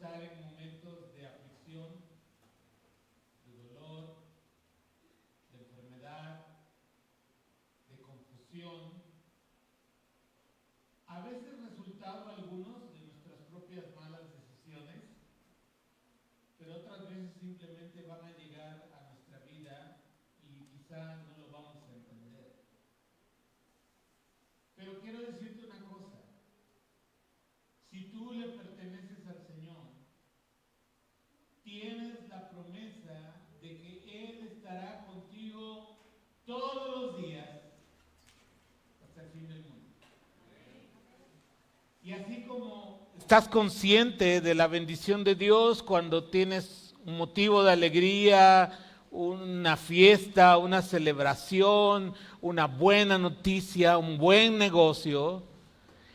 estar en momentos de aflicción, de dolor, de enfermedad, de confusión, a veces resultado algunos de nuestras propias malas decisiones, pero otras veces simplemente van a llegar a nuestra vida y quizá no lo vamos a entender. Pero quiero decirte una cosa, si tú le perteneces al Señor, tienes la promesa de que Él estará contigo todos los días hasta el fin del mundo. Y así como estás consciente de la bendición de Dios cuando tienes un motivo de alegría, una fiesta, una celebración, una buena noticia, un buen negocio,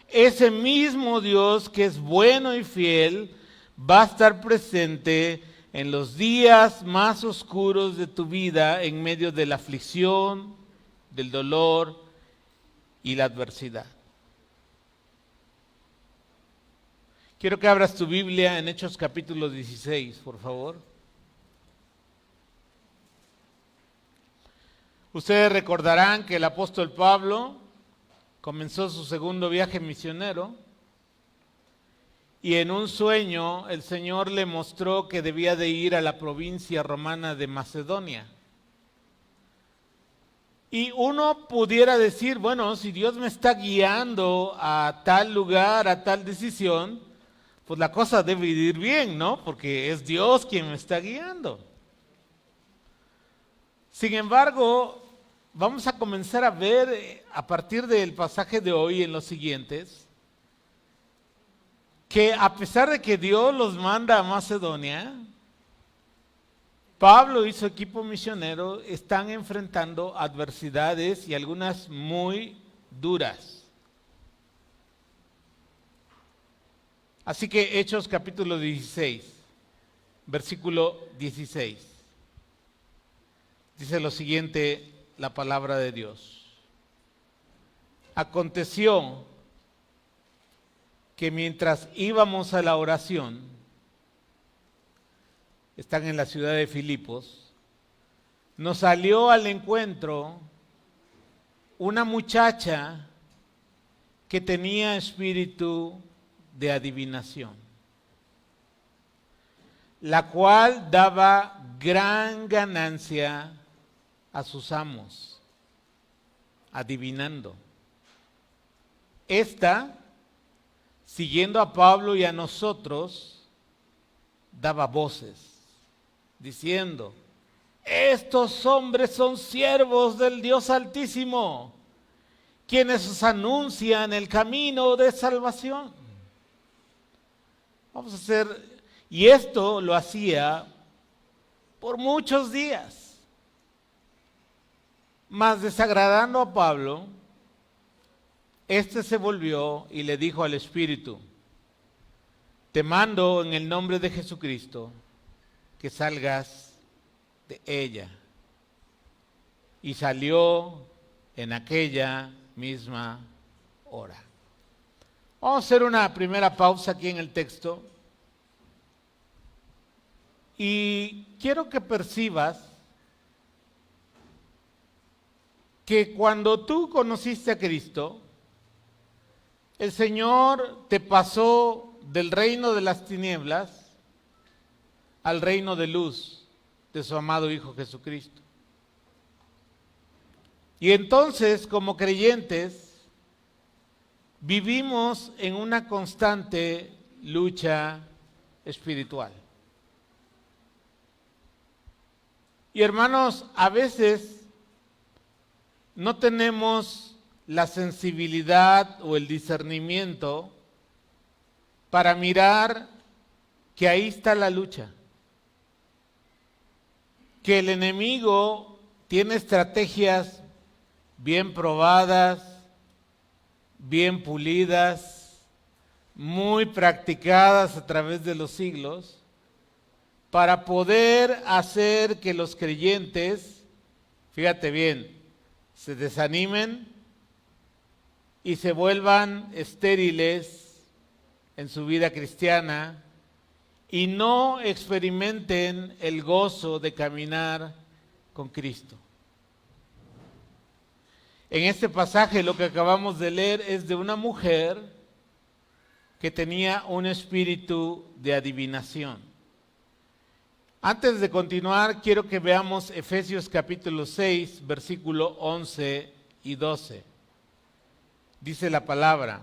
ese mismo Dios que es bueno y fiel va a estar presente en los días más oscuros de tu vida, en medio de la aflicción, del dolor y la adversidad. Quiero que abras tu Biblia en Hechos capítulo 16, por favor. Ustedes recordarán que el apóstol Pablo comenzó su segundo viaje misionero y en un sueño el Señor le mostró que debía de ir a la provincia romana de Macedonia. Y uno pudiera decir, bueno, si Dios me está guiando a tal lugar, a tal decisión, pues la cosa debe ir bien, ¿no? Porque es Dios quien me está guiando. Sin embargo, vamos a comenzar a ver a partir del pasaje de hoy en los siguientes, que a pesar de que Dios los manda a Macedonia, Pablo y su equipo misionero están enfrentando adversidades y algunas muy duras. Así que Hechos capítulo 16, versículo 16. Dice lo siguiente la palabra de Dios. Aconteció que mientras íbamos a la oración, están en la ciudad de Filipos, nos salió al encuentro una muchacha que tenía espíritu de adivinación, la cual daba gran ganancia a sus amos, adivinando. Esta, siguiendo a Pablo y a nosotros, daba voces, diciendo: estos hombres son siervos del Dios Altísimo, quienes os anuncian el camino de salvación. Vamos a hacer, y esto lo hacía por muchos días. Mas desagradando a Pablo, este se volvió y le dijo al Espíritu: te mando en el nombre de Jesucristo que salgas de ella. Y salió en aquella misma hora. Vamos a hacer una primera pausa aquí en el texto. Y quiero que percibas que cuando tú conociste a Cristo, el Señor te pasó del reino de las tinieblas al reino de luz de su amado Hijo Jesucristo. Y entonces, como creyentes, vivimos en una constante lucha espiritual. Y hermanos, a veces no tenemos la sensibilidad o el discernimiento para mirar que ahí está la lucha, que el enemigo tiene estrategias bien probadas, bien pulidas, muy practicadas a través de los siglos, para poder hacer que los creyentes, fíjate bien, se desanimen y se vuelvan estériles en su vida cristiana y no experimenten el gozo de caminar con Cristo. En este pasaje lo que acabamos de leer es de una mujer que tenía un espíritu de adivinación. Antes de continuar, quiero que veamos Efesios capítulo 6, versículo 11 y 12. Dice la palabra: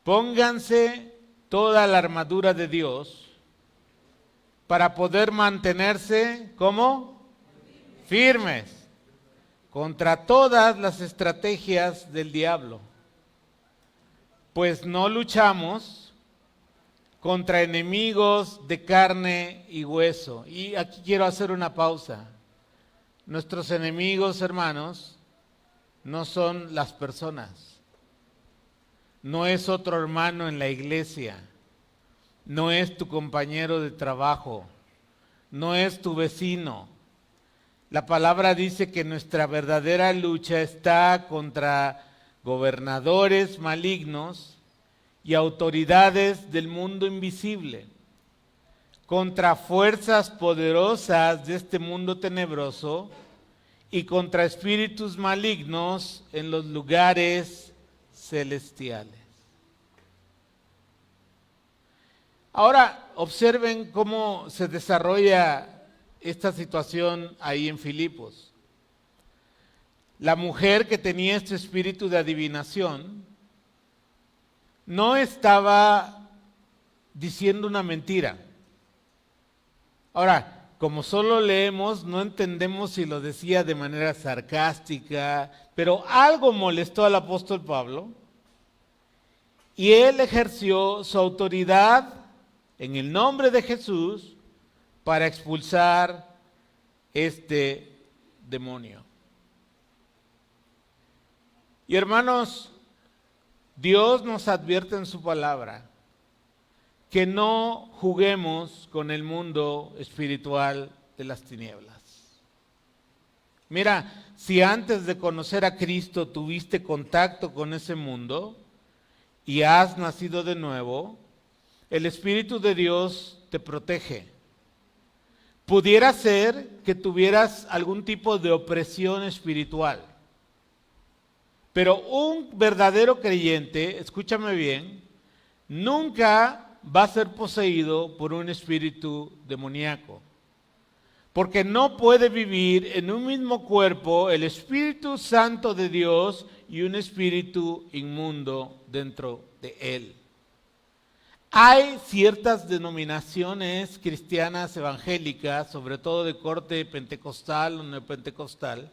pónganse toda la armadura de Dios para poder mantenerse, ¿cómo? Firmes contra todas las estrategias del diablo. Pues no luchamos contra enemigos de carne y hueso. Y aquí quiero hacer una pausa. Nuestros enemigos, hermanos, no son las personas. No es otro hermano en la iglesia. No es tu compañero de trabajo. No es tu vecino. La palabra dice que nuestra verdadera lucha está contra gobernadores malignos y autoridades del mundo invisible, contra fuerzas poderosas de este mundo tenebroso y contra espíritus malignos en los lugares celestiales. Ahora observen cómo se desarrolla esta situación ahí en Filipos. La mujer que tenía este espíritu de adivinación no estaba diciendo una mentira. Ahora, como solo leemos, no entendemos si lo decía de manera sarcástica, pero algo molestó al apóstol Pablo y él ejerció su autoridad en el nombre de Jesús para expulsar este demonio. Y hermanos, Dios nos advierte en su palabra que no juguemos con el mundo espiritual de las tinieblas. Mira, si antes de conocer a Cristo tuviste contacto con ese mundo y has nacido de nuevo, el Espíritu de Dios te protege. Pudiera ser que tuvieras algún tipo de opresión espiritual. Pero un verdadero creyente, escúchame bien, nunca va a ser poseído por un espíritu demoníaco. Porque no puede vivir en un mismo cuerpo el Espíritu Santo de Dios y un espíritu inmundo dentro de él. Hay ciertas denominaciones cristianas evangélicas, sobre todo de corte pentecostal o neopentecostal,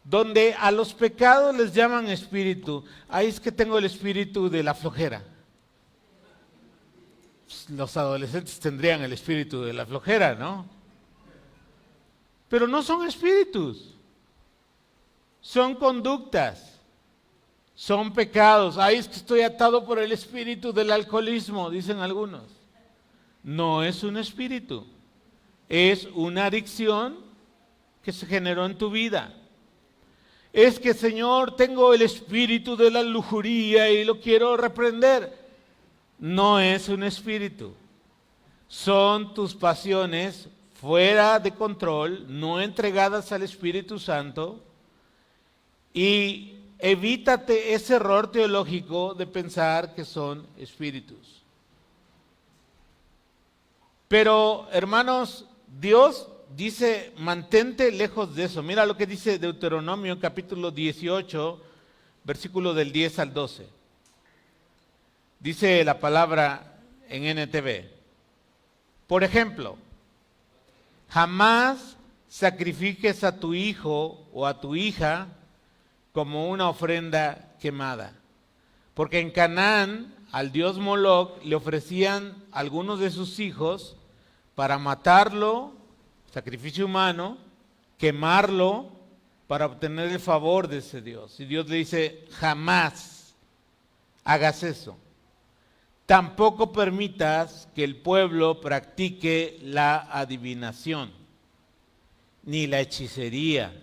donde a los pecados les llaman espíritu. Ahí es que tengo el espíritu de la flojera. Los adolescentes tendrían el espíritu de la flojera, ¿no? Pero no son espíritus, son conductas. Son pecados. Ay, es que estoy atado por el espíritu del alcoholismo, dicen algunos. No es un espíritu, es una adicción que se generó en tu vida. Es que, Señor, tengo el espíritu de la lujuría y lo quiero reprender. No es un espíritu. Son tus pasiones fuera de control, no entregadas al Espíritu Santo, y evítate ese error teológico de pensar que son espíritus. Pero, hermanos, Dios dice, mantente lejos de eso. Mira lo que dice Deuteronomio capítulo 18, versículo del 10 al 12. Dice la palabra en NTV. Por ejemplo, jamás sacrifiques a tu hijo o a tu hija como una ofrenda quemada. Porque en Canaán, al dios Moloc le ofrecían algunos de sus hijos para matarlo, sacrificio humano, quemarlo para obtener el favor de ese Dios. Y Dios le dice, jamás hagas eso. Tampoco permitas que el pueblo practique la adivinación, ni la hechicería,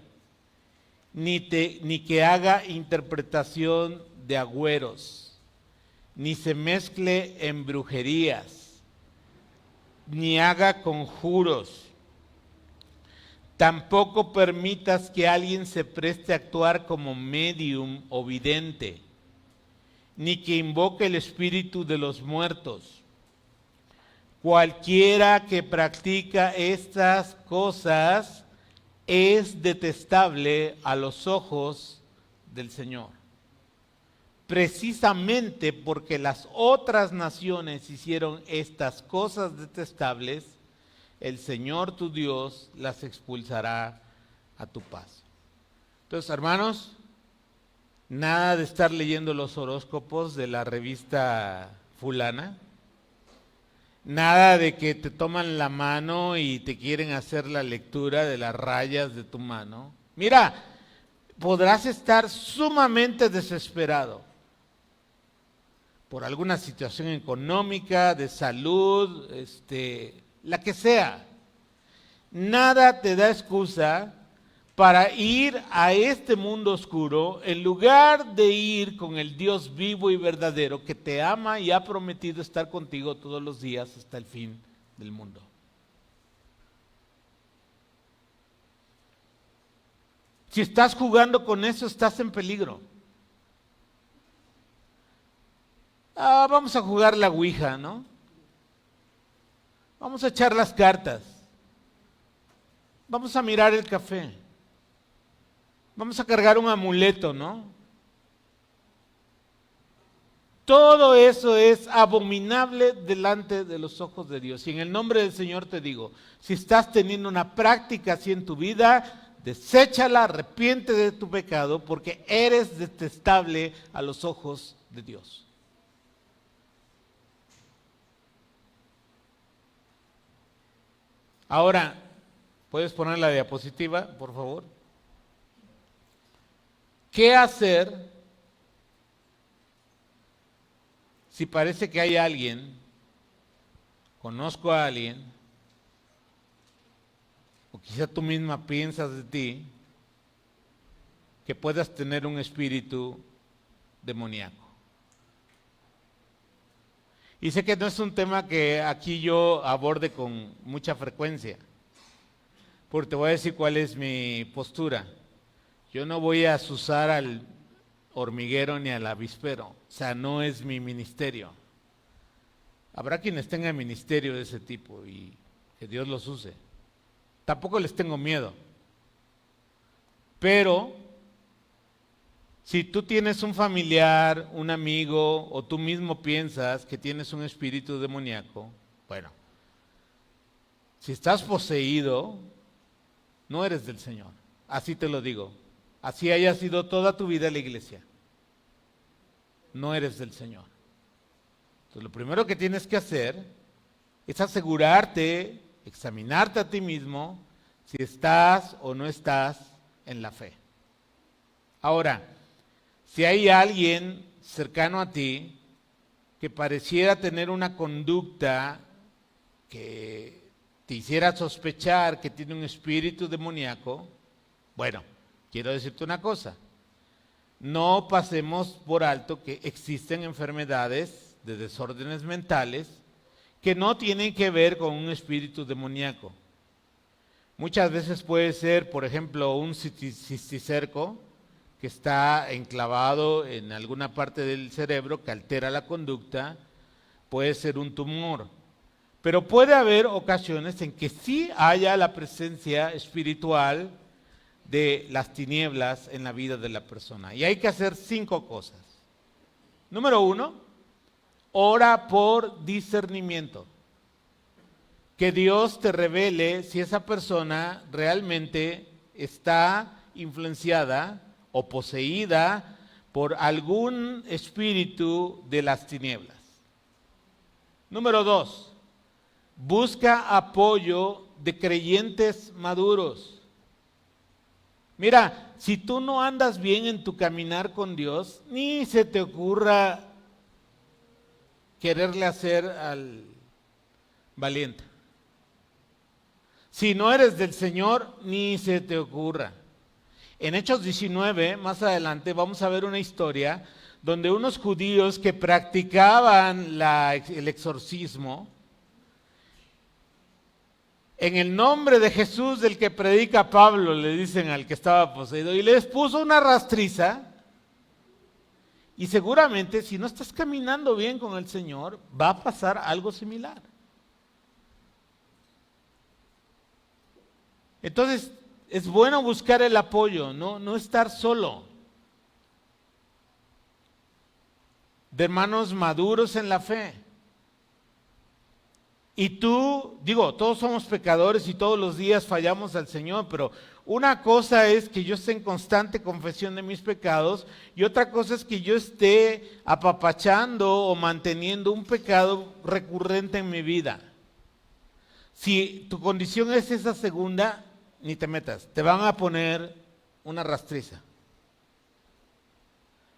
ni que haga interpretación de agüeros, ni se mezcle en brujerías, ni haga conjuros. Tampoco permitas que alguien se preste a actuar como medium o vidente, ni que invoque el espíritu de los muertos. Cualquiera que practica estas cosas es detestable a los ojos del Señor. Precisamente porque las otras naciones hicieron estas cosas detestables, el Señor tu Dios las expulsará a tu paso. Entonces, hermanos, nada de estar leyendo los horóscopos de la revista fulana. Nada de que te toman la mano y te quieren hacer la lectura de las rayas de tu mano. Mira, podrás estar sumamente desesperado por alguna situación económica, de salud, la que sea. Nada te da excusa para ir a este mundo oscuro en lugar de ir con el Dios vivo y verdadero que te ama y ha prometido estar contigo todos los días hasta el fin del mundo. Si estás jugando con eso, estás en peligro. Vamos a jugar la ouija, ¿no? Vamos a echar las cartas. Vamos a mirar el café. Vamos a cargar un amuleto, ¿no? Todo eso es abominable delante de los ojos de Dios. Y en el nombre del Señor te digo, si estás teniendo una práctica así en tu vida, deséchala, arrepiente de tu pecado, porque eres detestable a los ojos de Dios. Ahora, ¿puedes poner la diapositiva, por favor? ¿Qué hacer si parece que hay alguien, conozco a alguien, o quizá tú misma piensas de ti, que puedas tener un espíritu demoníaco? Y sé que no es un tema que aquí yo aborde con mucha frecuencia, porque te voy a decir cuál es mi postura. Yo no voy a azuzar al hormiguero ni al avispero, o sea, no es mi ministerio. Habrá quienes tengan ministerio de ese tipo y que Dios los use. Tampoco les tengo miedo. Pero si tú tienes un familiar, un amigo, o tú mismo piensas que tienes un espíritu demoníaco, bueno, si estás poseído, no eres del Señor. Así te lo digo. Así haya sido toda tu vida la iglesia. No eres del Señor. Entonces, lo primero que tienes que hacer es asegurarte, examinarte a ti mismo, si estás o no estás en la fe. Ahora, si hay alguien cercano a ti que pareciera tener una conducta que te hiciera sospechar que tiene un espíritu demoníaco, bueno, quiero decirte una cosa, no pasemos por alto que existen enfermedades de desórdenes mentales que no tienen que ver con un espíritu demoníaco. Muchas veces puede ser, por ejemplo, un cisticerco que está enclavado en alguna parte del cerebro que altera la conducta, puede ser un tumor. Pero puede haber ocasiones en que sí haya la presencia espiritual de las tinieblas en la vida de la persona. Y hay que hacer 5 cosas. Número 1, ora por discernimiento. Que Dios te revele si esa persona realmente está influenciada o poseída por algún espíritu de las tinieblas. Número 2, busca apoyo de creyentes maduros. Mira, si tú no andas bien en tu caminar con Dios, ni se te ocurra quererle hacer al valiente. Si no eres del Señor, ni se te ocurra. En Hechos 19, más adelante, vamos a ver una historia donde unos judíos que practicaban el exorcismo En el nombre de Jesús, del que predica Pablo, le dicen al que estaba poseído, y les puso una rastriza. Y seguramente, si no estás caminando bien con el Señor, va a pasar algo similar. Entonces, es bueno buscar el apoyo, no estar solo. De hermanos maduros en la fe. Y tú, todos somos pecadores y todos los días fallamos al Señor, pero una cosa es que yo esté en constante confesión de mis pecados y otra cosa es que yo esté apapachando o manteniendo un pecado recurrente en mi vida. Si tu condición es esa segunda, ni te metas, te van a poner una rastriza.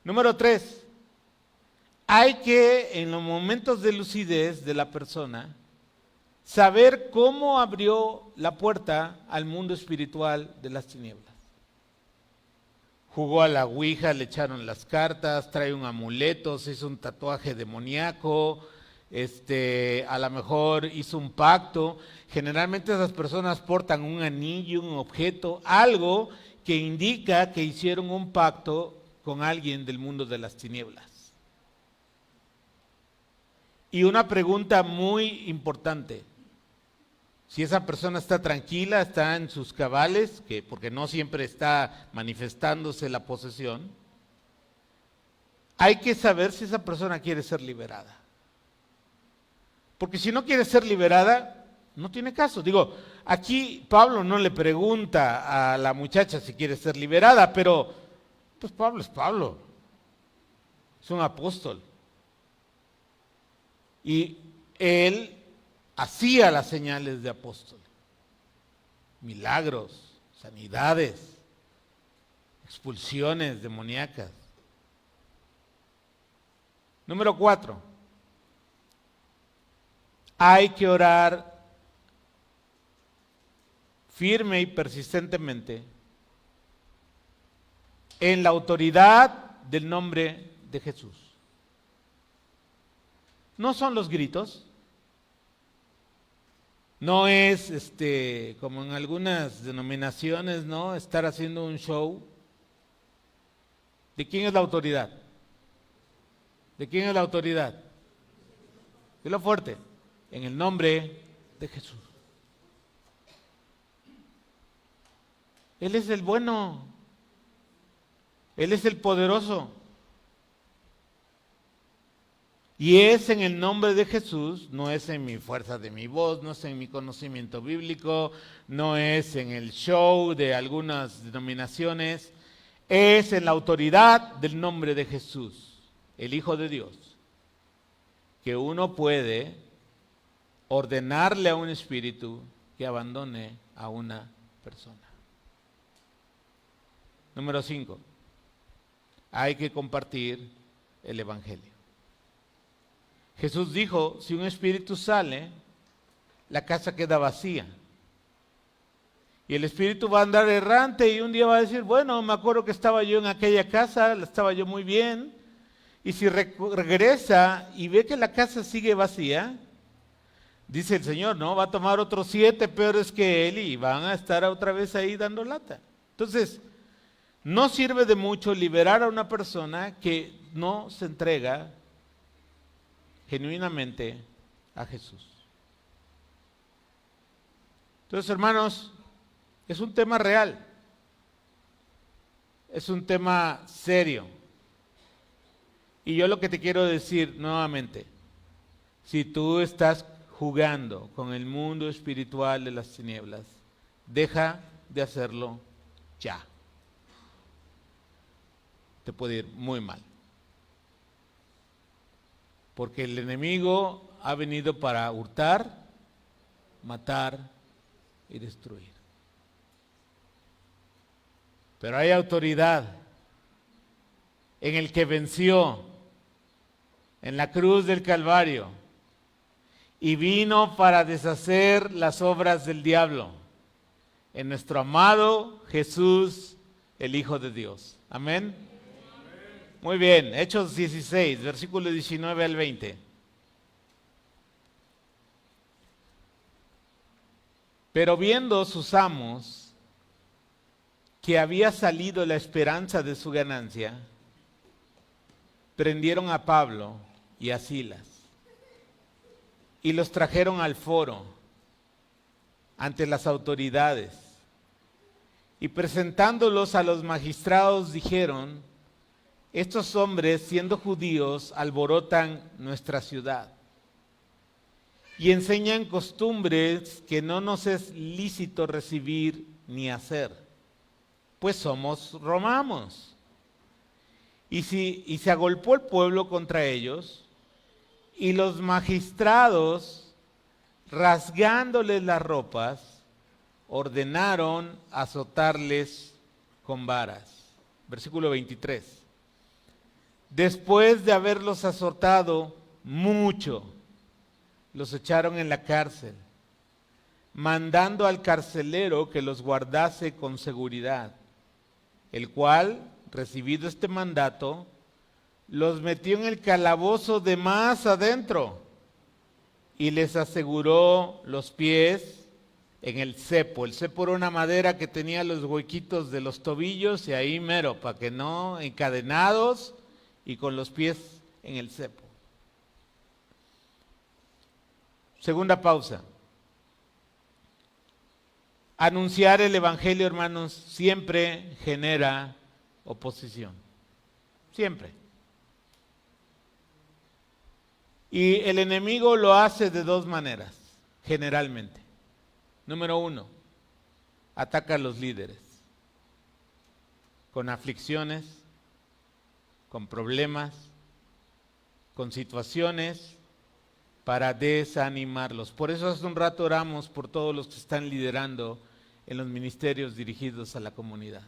Número 3, hay que en los momentos de lucidez de la persona saber cómo abrió la puerta al mundo espiritual de las tinieblas. Jugó a la ouija, le echaron las cartas, trae un amuleto, se hizo un tatuaje demoníaco, a lo mejor hizo un pacto. Generalmente esas personas portan un anillo, un objeto, algo que indica que hicieron un pacto con alguien del mundo de las tinieblas. Y una pregunta muy importante: si esa persona está tranquila, está en sus cabales, porque no siempre está manifestándose la posesión, hay que saber si esa persona quiere ser liberada. Porque si no quiere ser liberada, no tiene caso. Aquí Pablo no le pregunta a la muchacha si quiere ser liberada, pero pues Pablo es Pablo, es un apóstol. Y él hacía las señales de apóstol, milagros, sanidades, expulsiones demoníacas. Número 4, hay que orar firme y persistentemente en la autoridad del nombre de Jesús. No son los gritos, no es como en algunas denominaciones, ¿no? Estar haciendo un show. ¿De quién es la autoridad? ¿De quién es la autoridad? Dilo fuerte. En el nombre de Jesús. Él es el bueno. Él es el poderoso. Y es en el nombre de Jesús, no es en mi fuerza de mi voz, no es en mi conocimiento bíblico, no es en el show de algunas denominaciones, es en la autoridad del nombre de Jesús, el Hijo de Dios, que uno puede ordenarle a un espíritu que abandone a una persona. Número 5, hay que compartir el Evangelio. Jesús dijo, si un espíritu sale, la casa queda vacía. Y el espíritu va a andar errante y un día va a decir, bueno, me acuerdo que estaba yo en aquella casa, estaba yo muy bien. Y si regresa y ve que la casa sigue vacía, dice el Señor, no, va a tomar otros 7 peores que él y van a estar otra vez ahí dando lata. Entonces, no sirve de mucho liberar a una persona que no se entrega genuinamente a Jesús. Entonces, hermanos, es un tema real, es un tema serio. Y yo lo que te quiero decir nuevamente, si tú estás jugando con el mundo espiritual de las tinieblas, deja de hacerlo ya. Te puede ir muy mal. Porque el enemigo ha venido para hurtar, matar y destruir. Pero hay autoridad en el que venció en la cruz del Calvario y vino para deshacer las obras del diablo en nuestro amado Jesús, el Hijo de Dios. Amén. Muy bien, Hechos 16, versículo 19 al 20. Pero viendo sus amos que había salido la esperanza de su ganancia, prendieron a Pablo y a Silas y los trajeron al foro ante las autoridades. Y presentándolos a los magistrados dijeron: estos hombres, siendo judíos, alborotan nuestra ciudad y enseñan costumbres que no nos es lícito recibir ni hacer, pues somos romanos. Y se agolpó el pueblo contra ellos, y los magistrados, rasgándoles las ropas, ordenaron azotarles con varas. Versículo 23. Después de haberlos azotado mucho, los echaron en la cárcel, mandando al carcelero que los guardase con seguridad, el cual, recibido este mandato, los metió en el calabozo de más adentro y les aseguró los pies en el cepo. El cepo era una madera que tenía los huequitos de los tobillos y ahí mero, para que no, encadenados y con los pies en el cepo. Segunda pausa. Anunciar el evangelio, hermanos, siempre genera oposición. Siempre. Y el enemigo lo hace de dos maneras, generalmente. Número uno, ataca a los líderes con aflicciones, con problemas, con situaciones para desanimarlos. Por eso hace un rato oramos por todos los que están liderando en los ministerios dirigidos a la comunidad.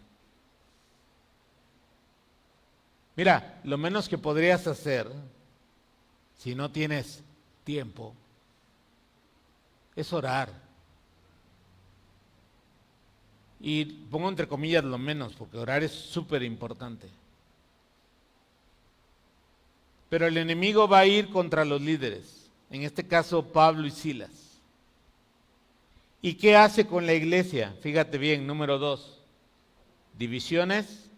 Mira, lo menos que podrías hacer, si no tienes tiempo, es orar. Y pongo entre comillas lo menos, porque orar es súper importante. Pero el enemigo va a ir contra los líderes, en este caso Pablo y Silas. ¿Y qué hace con la iglesia? Fíjate bien, número 2, divisiones,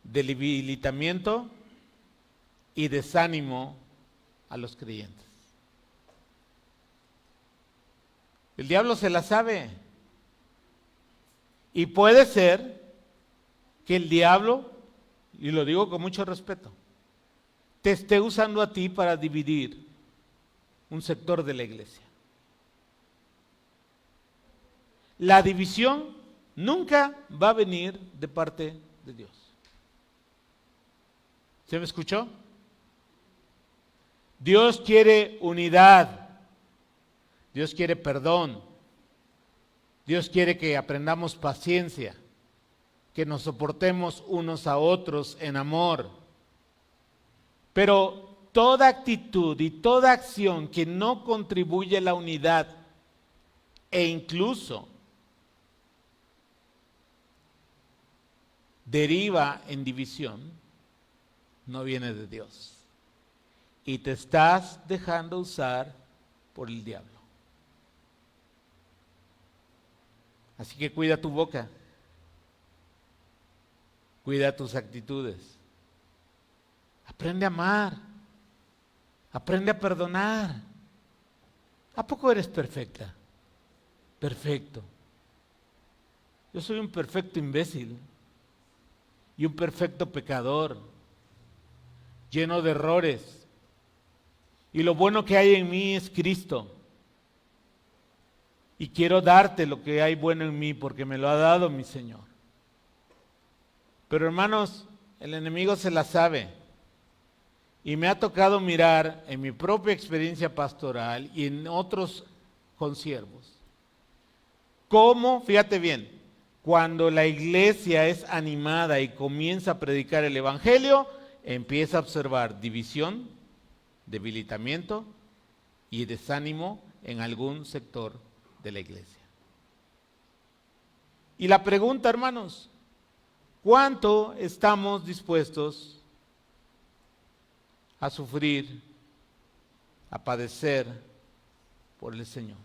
debilitamiento y desánimo a los creyentes. El diablo se la sabe. Y puede ser que el diablo, y lo digo con mucho respeto, te esté usando a ti para dividir un sector de la iglesia. La división nunca va a venir de parte de Dios. ¿Se me escuchó? Dios quiere unidad, Dios quiere perdón, Dios quiere que aprendamos paciencia, que nos soportemos unos a otros en amor. Pero toda actitud y toda acción que no contribuye a la unidad e incluso deriva en división, no viene de Dios. Y te estás dejando usar por el diablo. Así que cuida tu boca, cuida tus actitudes, aprende a amar, aprende a perdonar. ¿A poco eres perfecta? Perfecto. Yo soy un perfecto imbécil y un perfecto pecador, lleno de errores. Y lo bueno que hay en mí es Cristo. Y quiero darte lo que hay bueno en mí porque me lo ha dado mi Señor. Pero hermanos, el enemigo se la sabe. Y me ha tocado mirar en mi propia experiencia pastoral y en otros consiervos cómo, fíjate bien, cuando la iglesia es animada y comienza a predicar el evangelio, empieza a observar división, debilitamiento y desánimo en algún sector de la iglesia. Y la pregunta, hermanos, ¿cuánto estamos dispuestos a sufrir, a padecer por el Señor?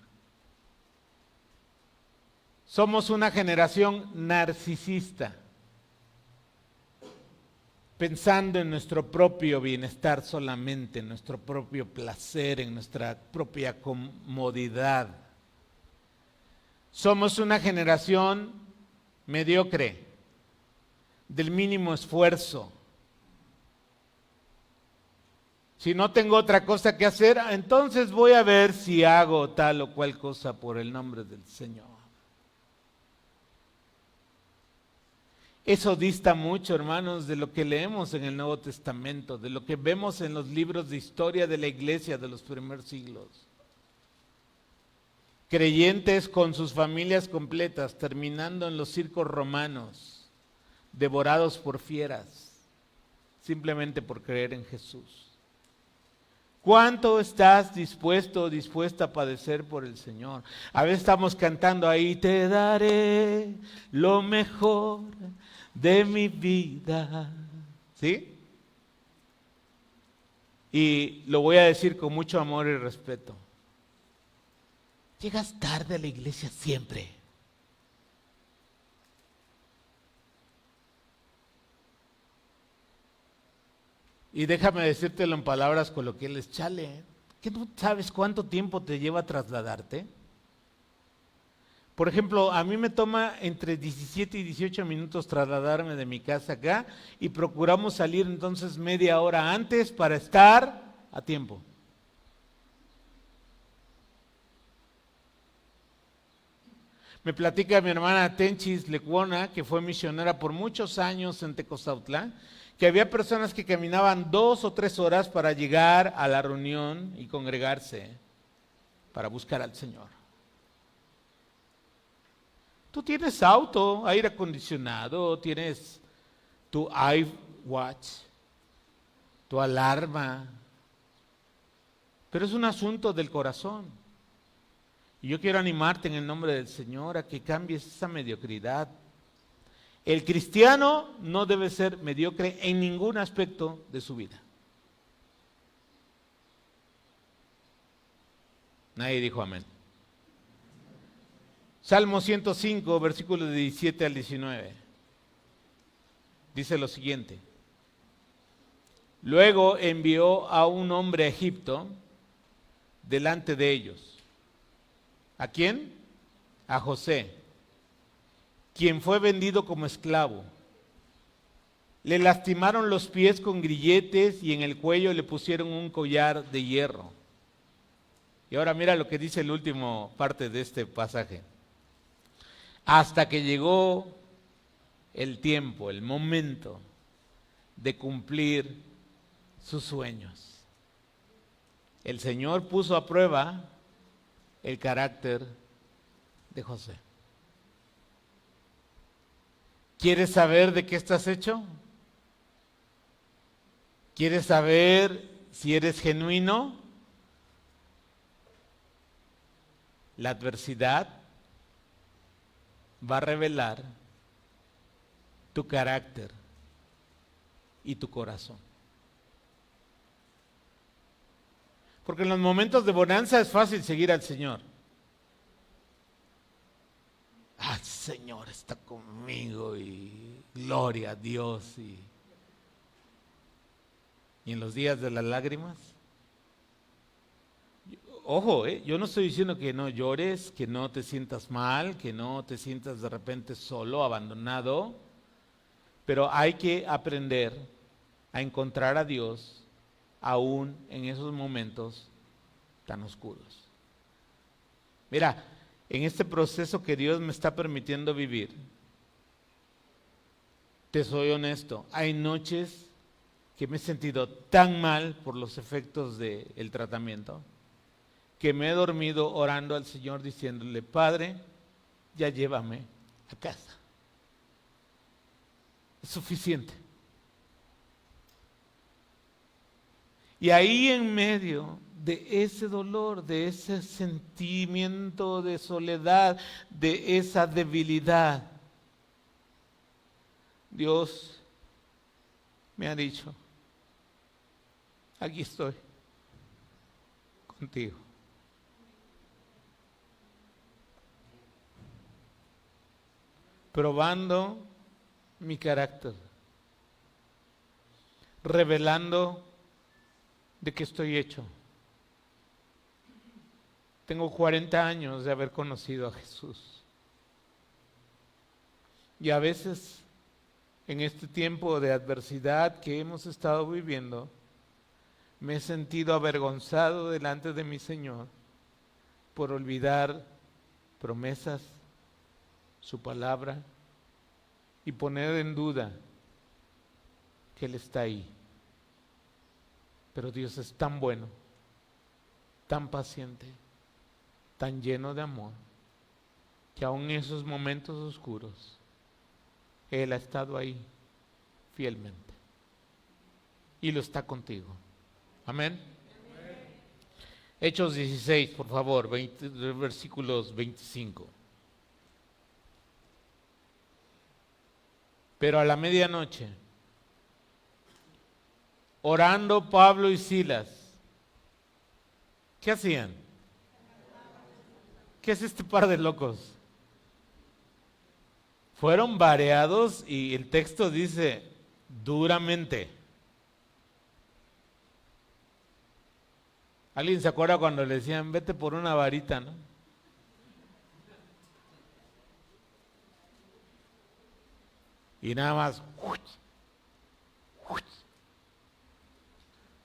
Somos una generación narcisista, pensando en nuestro propio bienestar solamente, en nuestro propio placer, en nuestra propia comodidad. Somos una generación mediocre, del mínimo esfuerzo. Si no tengo otra cosa que hacer, entonces voy a ver si hago tal o cual cosa por el nombre del Señor. Eso dista mucho, hermanos, de lo que leemos en el Nuevo Testamento, de lo que vemos en los libros de historia de la iglesia de los primeros siglos. Creyentes con sus familias completas, terminando en los circos romanos, devorados por fieras, simplemente por creer en Jesús. ¿Cuánto estás dispuesto o dispuesta a padecer por el Señor? A veces estamos cantando ahí, te daré lo mejor de mi vida. ¿Sí? Y lo voy a decir con mucho amor y respeto. Llegas tarde a la iglesia siempre. Y déjame decírtelo en palabras coloquiales, chale, ¿qué no sabes cuánto tiempo te lleva trasladarte? Por ejemplo, a mí me toma entre 17 y 18 minutos trasladarme de mi casa acá y procuramos salir entonces media hora antes para estar a tiempo. Me platica mi hermana Tenchis Lecuona, que fue misionera por muchos años en Tecozautlán, que había personas que caminaban 2 o 3 horas para llegar a la reunión y congregarse para buscar al Señor. Tú tienes auto, aire acondicionado, tienes tu iWatch, tu alarma, pero es un asunto del corazón. Y yo quiero animarte en el nombre del Señor a que cambies esa mediocridad. El cristiano no debe ser mediocre en ningún aspecto de su vida. Nadie dijo amén. Salmo 105, versículos de 17 al 19. Dice lo siguiente. Luego envió a un hombre a Egipto delante de ellos. ¿A quién? A José, quien fue vendido como esclavo. Le lastimaron los pies con grilletes y en el cuello le pusieron un collar de hierro. Y ahora mira lo que dice la última parte de este pasaje. Hasta que llegó el tiempo, el momento de cumplir sus sueños. El Señor puso a prueba el carácter de José. ¿Quieres saber de qué estás hecho? ¿Quieres saber si eres genuino? La adversidad va a revelar tu carácter y tu corazón. Porque en los momentos de bonanza es fácil seguir al Señor. Ah, Señor está conmigo y gloria a Dios. Y en los días de las lágrimas, ojo, yo no estoy diciendo que no llores, que no te sientas mal, que no te sientas de repente solo, abandonado, pero hay que aprender a encontrar a Dios aún en esos momentos tan oscuros. Mira, en este proceso que Dios me está permitiendo vivir, te soy honesto, hay noches que me he sentido tan mal por los efectos del tratamiento, que me he dormido orando al Señor diciéndole, Padre, ya llévame a casa. Es suficiente. Y ahí en medio de ese dolor, de ese sentimiento de soledad, de esa debilidad, Dios me ha dicho, aquí estoy contigo. probando mi carácter, revelando de qué estoy hecho. Tengo 40 años de haber conocido a Jesús. Y a veces, en este tiempo de adversidad que hemos estado viviendo, me he sentido avergonzado delante de mi Señor por olvidar promesas, su palabra, y poner en duda que Él está ahí. Pero Dios es tan bueno, tan paciente, tan lleno de amor, que aun en esos momentos oscuros, Él ha estado ahí fielmente. Y lo está contigo. Amén. Hechos 16, por favor, versículos 25. Pero a la medianoche, orando Pablo y Silas, ¿qué hacían? ¿Qué es este par de locos? Fueron vareados y el texto dice duramente. ¿Alguien se acuerda cuando le decían vete por una varita, no? Y nada más.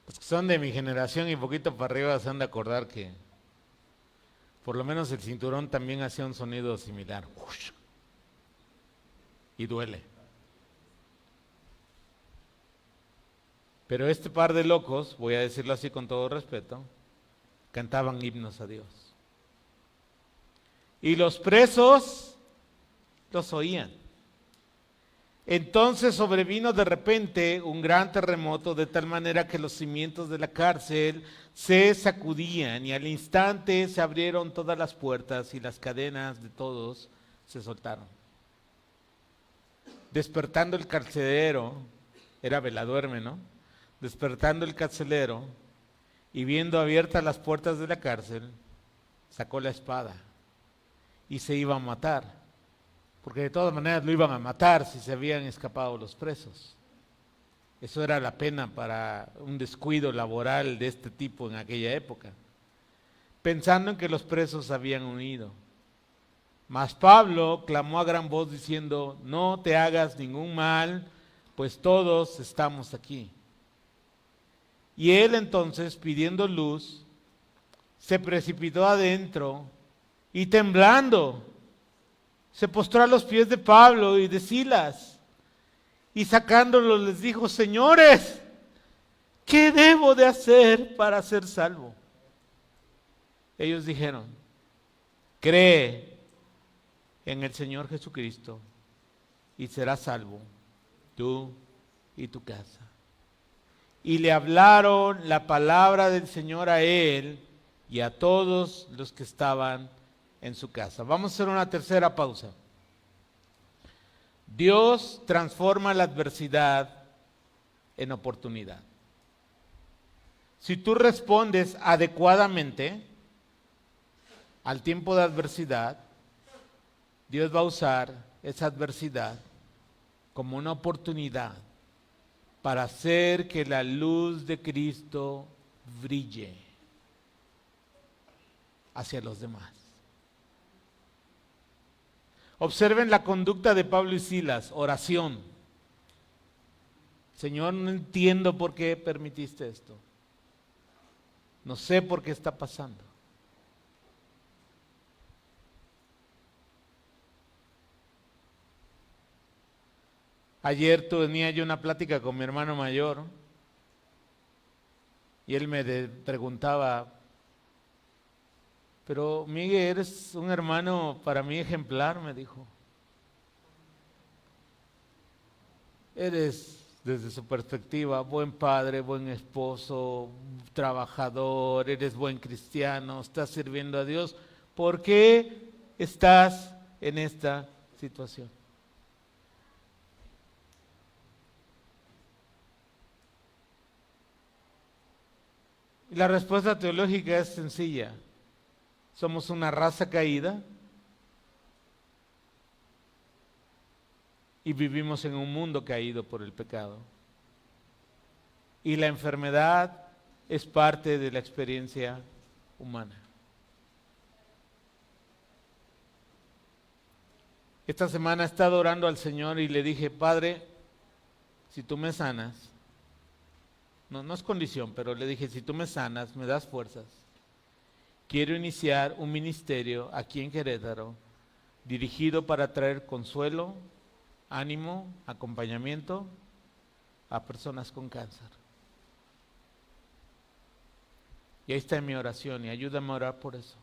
Los que son de mi generación y poquito para arriba se han de acordar que por lo menos el cinturón también hacía un sonido similar. Y duele. Pero este par de locos, voy a decirlo así con todo respeto, cantaban himnos a Dios. Y los presos los oían. Entonces sobrevino de repente un gran terremoto, de tal manera que los cimientos de la cárcel se sacudían y al instante se abrieron todas las puertas y las cadenas de todos se soltaron. Despertando el carcelero, era veladuerme, ¿no? Despertando el carcelero y viendo abiertas las puertas de la cárcel, sacó la espada y se iba a matar. Porque de todas maneras lo iban a matar si se habían escapado los presos. Eso era la pena para un descuido laboral de este tipo en aquella época, pensando en que los presos habían huido. Mas Pablo clamó a gran voz diciendo, no te hagas ningún mal, pues todos estamos aquí. Y él entonces, pidiendo luz, se precipitó adentro y temblando, se postró a los pies de Pablo y de Silas, y sacándolos les dijo, señores, ¿qué debo de hacer para ser salvo? Ellos dijeron, cree en el Señor Jesucristo y serás salvo, tú y tu casa. Y le hablaron la palabra del Señor a él y a todos los que estaban en su casa. Vamos a hacer una tercera pausa. Dios transforma la adversidad en oportunidad. Si tú respondes adecuadamente al tiempo de adversidad, Dios va a usar esa adversidad como una oportunidad para hacer que la luz de Cristo brille hacia los demás. Observen la conducta de Pablo y Silas, oración. Señor, no entiendo por qué permitiste esto. No sé por qué está pasando. Ayer tenía yo una plática con mi hermano mayor y él me preguntaba, pero Miguel, eres un hermano para mí ejemplar, me dijo. Eres, desde su perspectiva, buen padre, buen esposo, trabajador, eres buen cristiano, estás sirviendo a Dios. ¿Por qué estás en esta situación? Y la respuesta teológica es sencilla. Somos una raza caída y vivimos en un mundo caído por el pecado. Y la enfermedad es parte de la experiencia humana. Esta semana he estado orando al Señor y le dije, Padre, si tú me sanas, no es condición, pero le dije, si tú me sanas, me das fuerzas, quiero iniciar un ministerio aquí en Querétaro, dirigido para traer consuelo, ánimo, acompañamiento a personas con cáncer. Y ahí está mi oración, y ayúdame a orar por eso.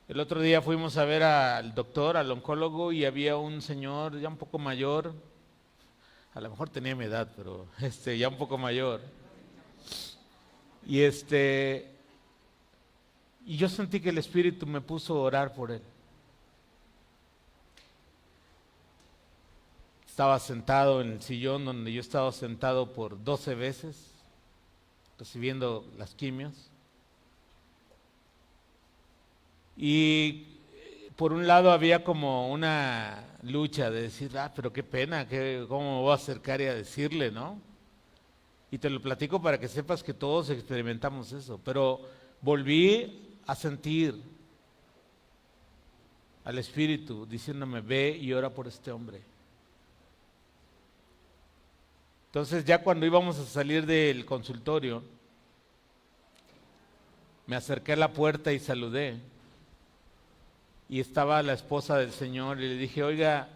El otro día fuimos a ver al doctor, al oncólogo, y había un señor ya un poco mayor, a lo mejor tenía mi edad, pero ya un poco mayor. Y yo sentí que el Espíritu me puso a orar por él. Estaba sentado en el sillón donde yo estaba sentado por 12 veces, recibiendo las quimios. Y por un lado había como una lucha de decir, pero qué pena, ¿cómo me voy a acercar y a decirle, no? Y te lo platico para que sepas que todos experimentamos eso. Pero volví a sentir al Espíritu diciéndome, ve y ora por este hombre. Entonces ya cuando íbamos a salir del consultorio, me acerqué a la puerta y saludé. Y estaba la esposa del Señor y le dije, oiga,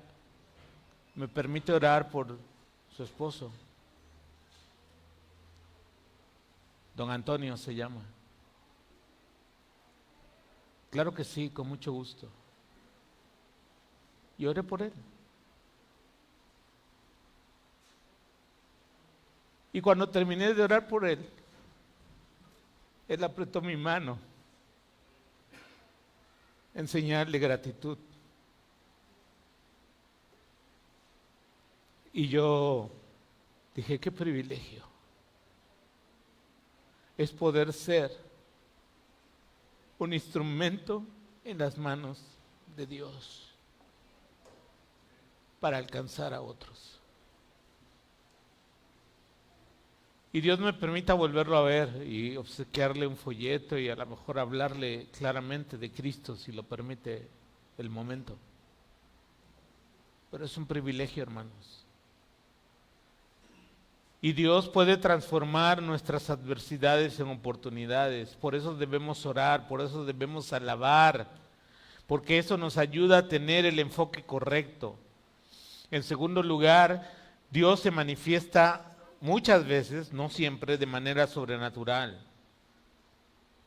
¿me permite orar por su esposo? Don Antonio se llama. Claro que sí, con mucho gusto. Y oré por él. Y cuando terminé de orar por él, él apretó mi mano, enseñarle gratitud. Y yo dije, qué privilegio es poder ser un instrumento en las manos de Dios para alcanzar a otros. Y Dios me permita volverlo a ver y obsequiarle un folleto y a lo mejor hablarle claramente de Cristo, si lo permite el momento. Pero es un privilegio, hermanos. Y Dios puede transformar nuestras adversidades en oportunidades. Por eso debemos orar, por eso debemos alabar, porque eso nos ayuda a tener el enfoque correcto. En segundo lugar, Dios se manifiesta muchas veces, no siempre, de manera sobrenatural.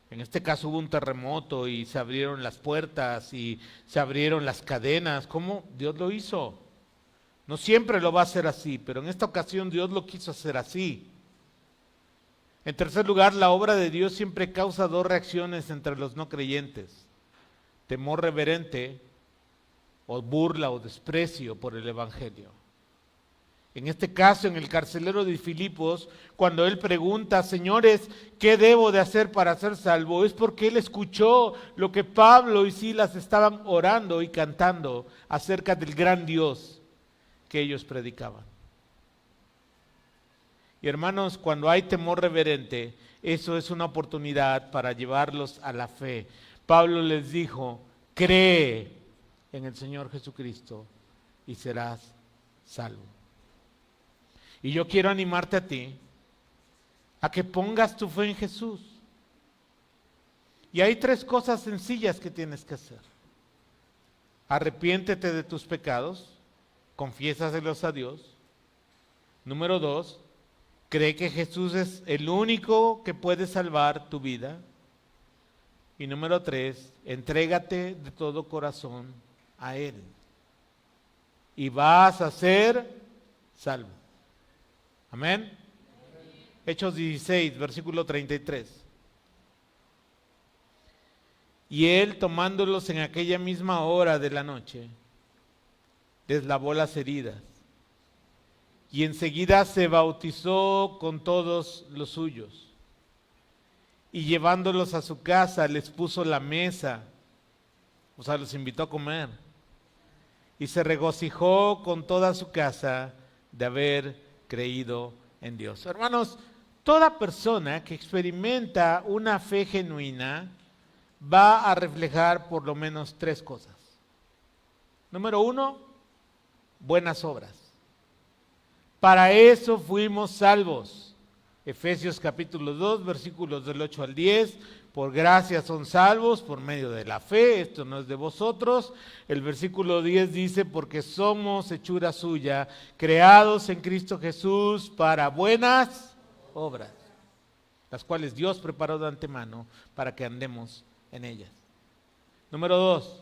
En este caso hubo un terremoto y se abrieron las puertas y se abrieron las cadenas. ¿Cómo Dios lo hizo? No siempre lo va a hacer así, pero en esta ocasión Dios lo quiso hacer así. En tercer lugar, la obra de Dios siempre causa dos reacciones entre los no creyentes: temor reverente o burla o desprecio por el Evangelio. En este caso, en el carcelero de Filipos, cuando él pregunta, señores, ¿qué debo de hacer para ser salvo? Es porque él escuchó lo que Pablo y Silas estaban orando y cantando acerca del gran Dios que ellos predicaban. Y hermanos, cuando hay temor reverente, eso es una oportunidad para llevarlos a la fe. Pablo les dijo, cree en el Señor Jesucristo y serás salvo. Y yo quiero animarte a ti a que pongas tu fe en Jesús. Y hay tres cosas sencillas que tienes que hacer. Arrepiéntete de tus pecados, confiésaselos a Dios. Número 2, cree que Jesús es el único que puede salvar tu vida. Y número 3, entrégate de todo corazón a Él. Y vas a ser salvo. Amén. Hechos 16, versículo 33. Y él, tomándolos en aquella misma hora de la noche, les lavó las heridas. Y enseguida se bautizó con todos los suyos. Y llevándolos a su casa, les puso la mesa. O sea, los invitó a comer. y se regocijó con toda su casa de haber creído en Dios. Hermanos, toda persona que experimenta una fe genuina va a reflejar por lo menos 3 cosas. Número 1, buenas obras. Para eso fuimos salvos. Efesios capítulo 2, versículos del 8 al 10. Por gracia son salvos por medio de la fe, esto no es de vosotros. El versículo 10 dice, porque somos hechura suya, creados en Cristo Jesús para buenas obras, las cuales Dios preparó de antemano para que andemos en ellas. Número 2,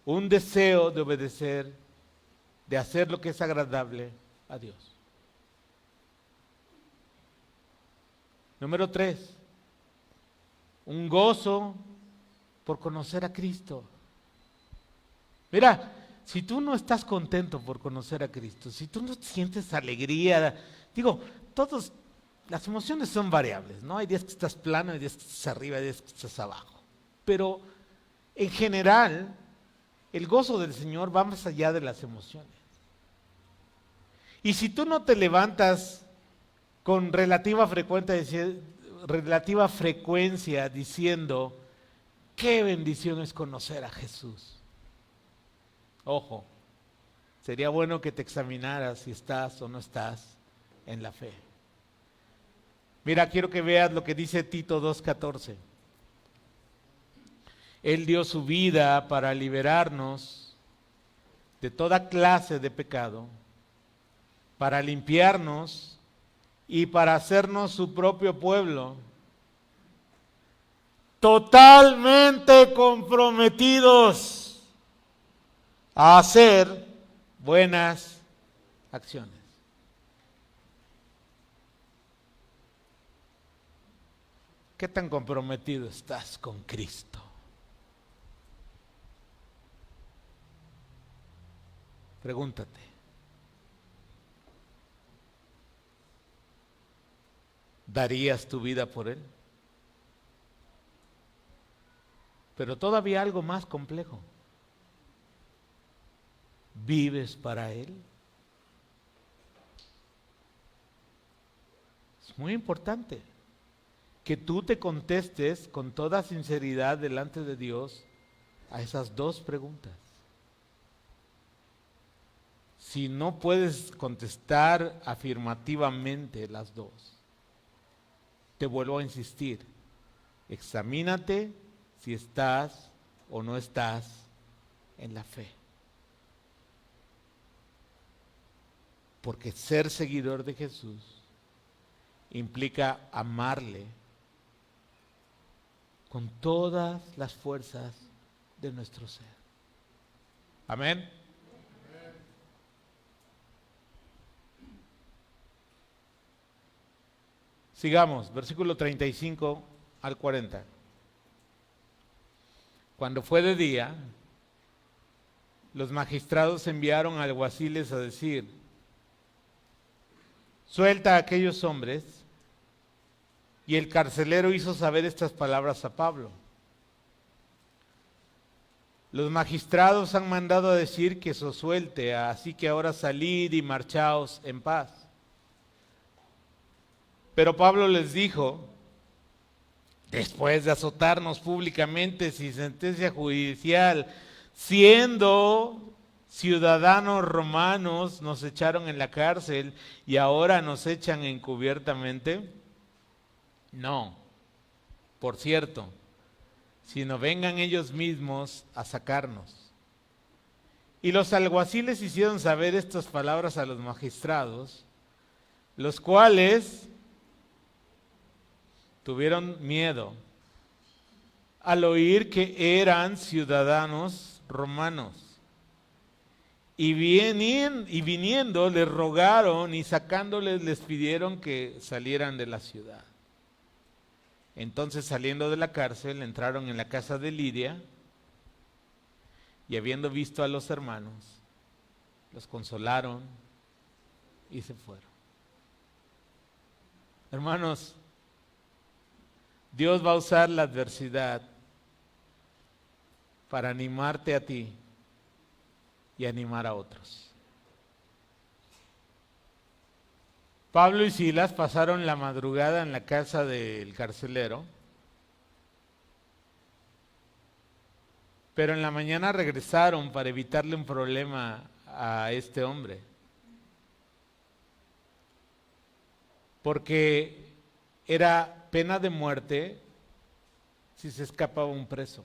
un deseo de obedecer, de hacer lo que es agradable a Dios. Número 3, un gozo por conocer a Cristo. Mira, si tú no estás contento por conocer a Cristo, si tú no sientes alegría, las emociones son variables, ¿no? Hay días que estás plano, hay días que estás arriba, hay días que estás abajo. Pero en general, el gozo del Señor va más allá de las emociones. Y si tú no te levantas con relativa frecuencia diciendo, qué bendición es conocer a Jesús. Ojo, sería bueno que te examinaras si estás o no estás en la fe. Mira, quiero que veas lo que dice Tito 2:14. Él dio su vida para liberarnos de toda clase de pecado, para limpiarnos y para hacernos su propio pueblo, totalmente comprometidos a hacer buenas acciones. ¿Qué tan comprometido estás con Cristo? Pregúntate. ¿Darías tu vida por Él? Pero todavía algo más complejo. ¿Vives para Él? Es muy importante que tú te contestes con toda sinceridad delante de Dios a esas 2 preguntas. Si no puedes contestar afirmativamente las 2, te vuelvo a insistir, examínate si estás o no estás en la fe. Porque ser seguidor de Jesús implica amarle con todas las fuerzas de nuestro ser. Amén. Sigamos, versículo 35 al 40. Cuando fue de día, los magistrados enviaron alguaciles a decir, suelta a aquellos hombres, y el carcelero hizo saber estas palabras a Pablo. Los magistrados han mandado a decir que se suelte, así que ahora salid y marchaos en paz. Pero Pablo les dijo, después de azotarnos públicamente sin sentencia judicial, siendo ciudadanos romanos, nos echaron en la cárcel y ahora nos echan encubiertamente. No, por cierto, sino vengan ellos mismos a sacarnos. Y los alguaciles hicieron saber estas palabras a los magistrados, los cuales tuvieron miedo al oír que eran ciudadanos romanos. Y viniendo les rogaron y sacándoles les pidieron que salieran de la ciudad. Entonces saliendo de la cárcel entraron en la casa de Lidia y habiendo visto a los hermanos, los consolaron y se fueron. Hermanos, Dios va a usar la adversidad para animarte a ti y animar a otros. Pablo y Silas pasaron la madrugada en la casa del carcelero, pero en la mañana regresaron para evitarle un problema a este hombre, porque era pena de muerte si se escapaba un preso.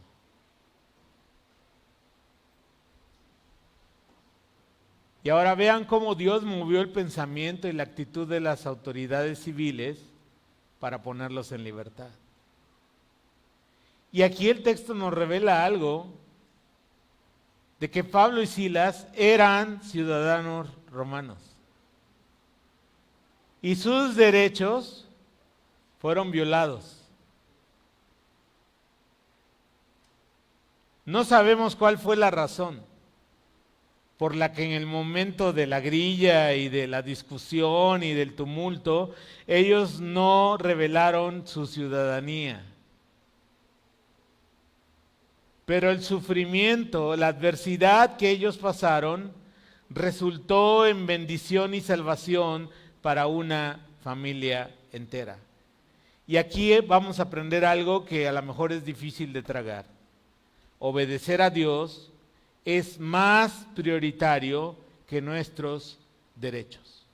Y ahora vean cómo Dios movió el pensamiento y la actitud de las autoridades civiles para ponerlos en libertad. Y aquí el texto nos revela algo de que Pablo y Silas eran ciudadanos romanos. Y sus derechos fueron violados. No sabemos cuál fue la razón por la que en el momento de la grilla y de la discusión y del tumulto, ellos no revelaron su ciudadanía. Pero el sufrimiento, la adversidad que ellos pasaron, resultó en bendición y salvación para una familia entera. Y aquí vamos a aprender algo que a lo mejor es difícil de tragar. Obedecer a Dios es más prioritario que nuestros derechos.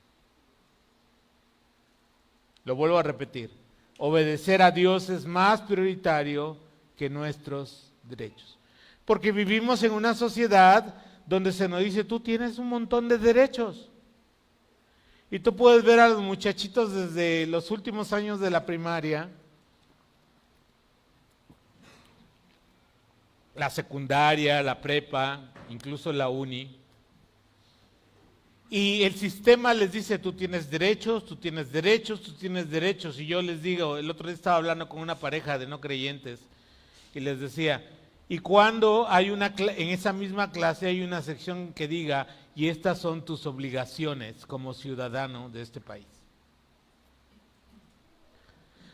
Lo vuelvo a repetir. Obedecer a Dios es más prioritario que nuestros derechos. Porque vivimos en una sociedad donde se nos dice, tú tienes un montón de derechos. Y tú puedes ver a los muchachitos desde los últimos años de la primaria, la secundaria, la prepa, incluso la uni. Y el sistema les dice, tú tienes derechos, tú tienes derechos, tú tienes derechos. Y yo les digo, el otro día estaba hablando con una pareja de no creyentes y les decía, ¿y cuándo hay en esa misma clase hay una sección que diga, y estas son tus obligaciones como ciudadano de este país?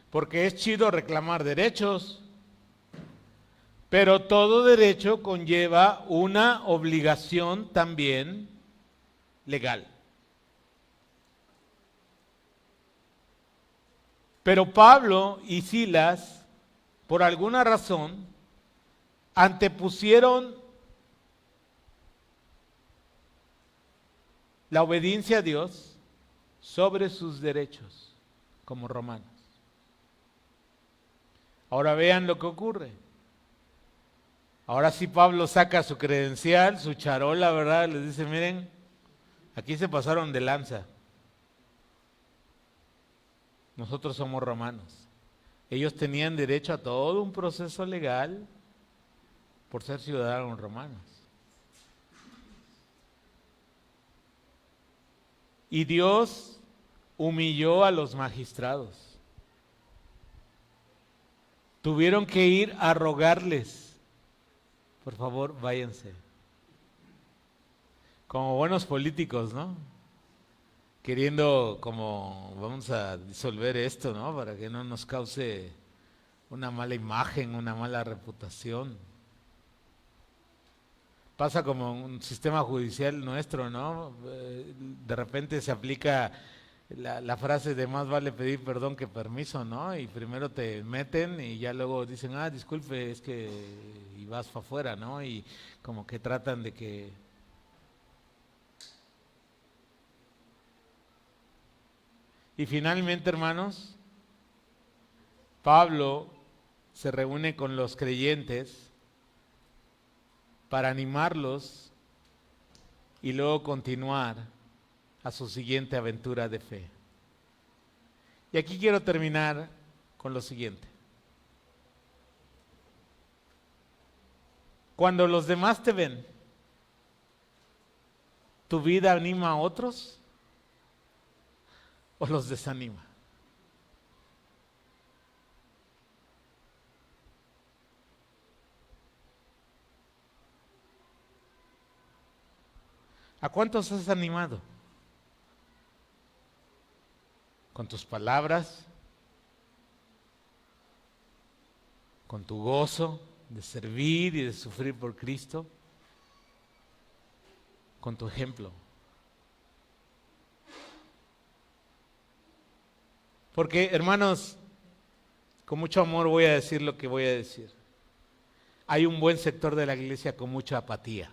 Porque es chido reclamar derechos, pero todo derecho conlleva una obligación también legal. Pero Pablo y Silas, por alguna razón, antepusieron la obediencia a Dios sobre sus derechos como romanos. Ahora vean lo que ocurre. Ahora sí Pablo saca su credencial, su charola, ¿verdad? Les dice, miren, aquí se pasaron de lanza. Nosotros somos romanos. Ellos tenían derecho a todo un proceso legal por ser ciudadanos romanos. Y Dios humilló a los magistrados. Tuvieron que ir a rogarles, por favor, váyanse. Como buenos políticos, ¿no? Queriendo como, vamos a disolver esto, ¿no? Para que no nos cause una mala imagen, una mala reputación. Pasa como un sistema judicial nuestro, ¿no? De repente se aplica la frase de más vale pedir perdón que permiso, ¿no? Y primero te meten y ya luego dicen, disculpe, es que y vas para afuera, ¿no? Y como que tratan de que... Y finalmente, hermanos, Pablo se reúne con los creyentes para animarlos y luego continuar a su siguiente aventura de fe. Y aquí quiero terminar con lo siguiente. Cuando los demás te ven, ¿tu vida anima a otros o los desanima? ¿A cuántos has animado? ¿Con tus palabras? ¿Con tu gozo de servir y de sufrir por Cristo? con tu ejemplo. Porque, hermanos, con mucho amor voy a decir lo que voy a decir. Hay un buen sector de la iglesia con mucha apatía.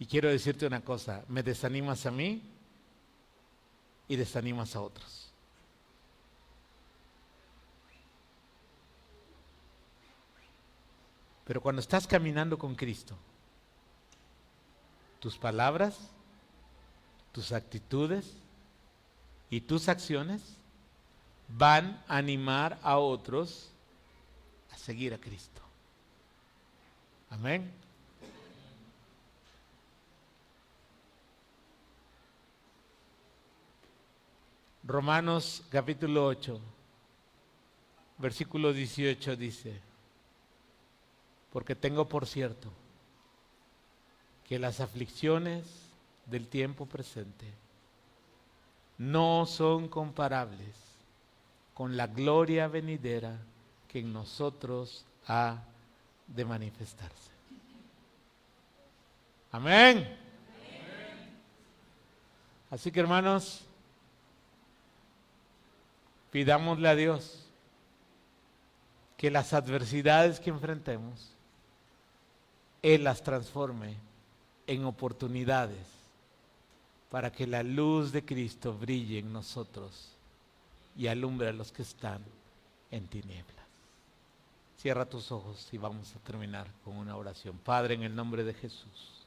Y quiero decirte una cosa, me desanimas a mí y desanimas a otros. Pero cuando estás caminando con Cristo, tus palabras, tus actitudes y tus acciones van a animar a otros a seguir a Cristo. Amén. Romanos capítulo 8, versículo 18 dice: porque tengo por cierto que las aflicciones del tiempo presente no son comparables con la gloria venidera que en nosotros ha de manifestarse. Amén. Así que, hermanos, pidámosle a Dios que las adversidades que enfrentemos, Él las transforme en oportunidades para que la luz de Cristo brille en nosotros y alumbre a los que están en tinieblas. Cierra tus ojos y vamos a terminar con una oración. Padre, en el nombre de Jesús,